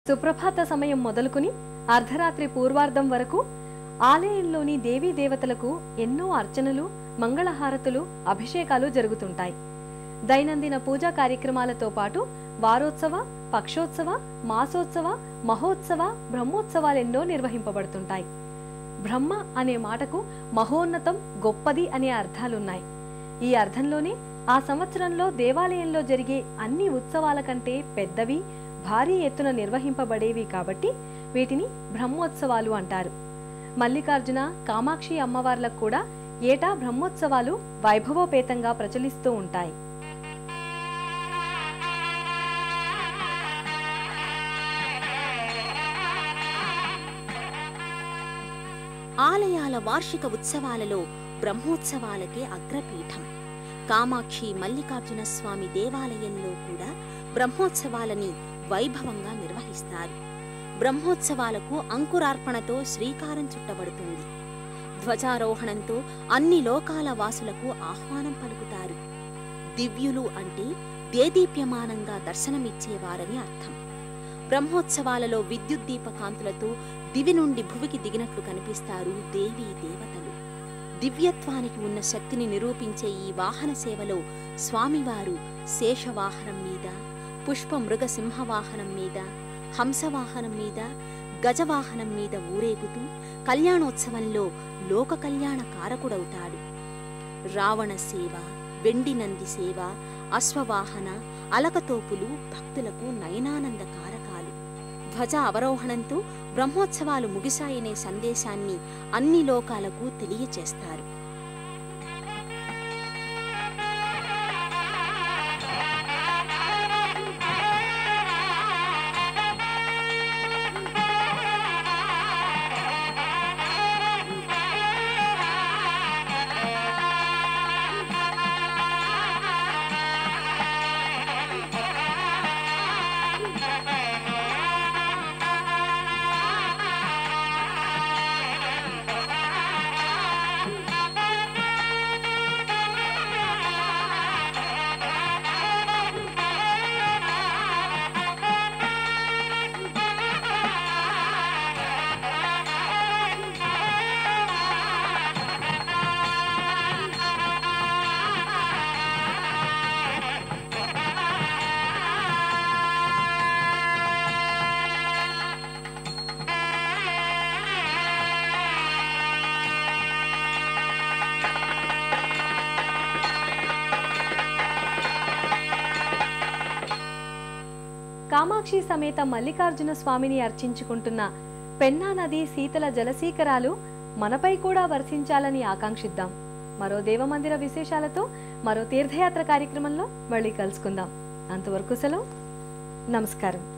సుప్రభాత సమయం మొదలుకుని అర్ధరాత్రి పూర్వార్ధం వరకు ఆలయంలోని దేవీ దేవతలకు ఎన్నో అర్చనలు, మంగళహారతులు, అభిషేకాలు జరుగుతుంటాయి. దైనందిన పూజా కార్యక్రమాలతో పాటు వారోత్సవ, పక్షోత్సవ, మాసోత్సవ, మహోత్సవ, బ్రహ్మోత్సవాలెన్నో నిర్వహింపబడుతుంటాయి. బ్రహ్మ అనే మాటకు మహోన్నతం, గొప్పది అనే అర్థాలున్నాయి. ఈ అర్థంలోనే ఆ సంవత్సరంలో దేవాలయంలో జరిగే అన్ని ఉత్సవాల కంటే పెద్దవి, భారీ ఎత్తున నిర్వహింపబడేవి కాబట్టి వీటిని బ్రహ్మోత్సవాలు అంటారు. మల్లికార్జున, కామాక్షి అమ్మవార్లకు కూడా ఏటా బ్రహ్మోత్సవాలు వైభవోపేతంగా ప్రచలిస్తూ ఉంటాయి. ఆలయాల వార్షిక ఉత్సవాలలో బ్రహ్మోత్సవాలకే అగ్రపీఠం. కామాక్షి మల్లికార్జున స్వామి దేవాలయంలో కూడా బ్రహ్మోత్సవాలని వైభవంగా నిర్వహిస్తారు. బ్రహ్మోత్సవాలకు అంకురార్పణతో శ్రీకారం చుట్టబడుతుంది. ధ్వజారోహణంతో అన్ని లోకాల వాసులకు ఆహ్వానం పలుకుతారు. దివ్యులు అంటే దేదీప్యమానంగా దర్శనమిచ్చేవారని అర్థం. బ్రహ్మోత్సవాలలో విద్యుద్దీపకాంతులతో దివి నుండి భువికి దిగినట్లు కనిపిస్తారు దేవీ దేవతలు. దివ్యత్వానికి ఉన్న శక్తిని నిరూపించే ఈ వాహన సేవలో స్వామివారు శేషవాహనం మీద, పుష్పమృగ సింహవాహనం మీద, హంసవాహనం మీద, గజవాహనం మీద ఊరేగుతూ కళ్యాణోత్సవంలో లోక కళ్యాణ కారకుడవుతాడు. రావణ సేవ, వెండి నంది సేవ, అశ్వవాహన, అలకతోపులు భక్తులకు నయనానంద కారకాలు. ధ్వజ అవరోహణంతో బ్రహ్మోత్సవాలు ముగిశాయనే సందేశాన్ని అన్ని లోకాలకు తెలియచేస్తారు. కామాక్షి సమేత మల్లికార్జున స్వామిని అర్చించుకుంటున్న పెన్నా నది శీతల జలసీకరాలు మనపై కూడా వర్షించాలని ఆకాంక్షిద్దాం. మరో దేవమందిర విశేషాలతో మరో తీర్థయాత్ర కార్యక్రమంలో మళ్ళీ కలుసుకుందాం. అంతవరకు సెలవు. నమస్కారం.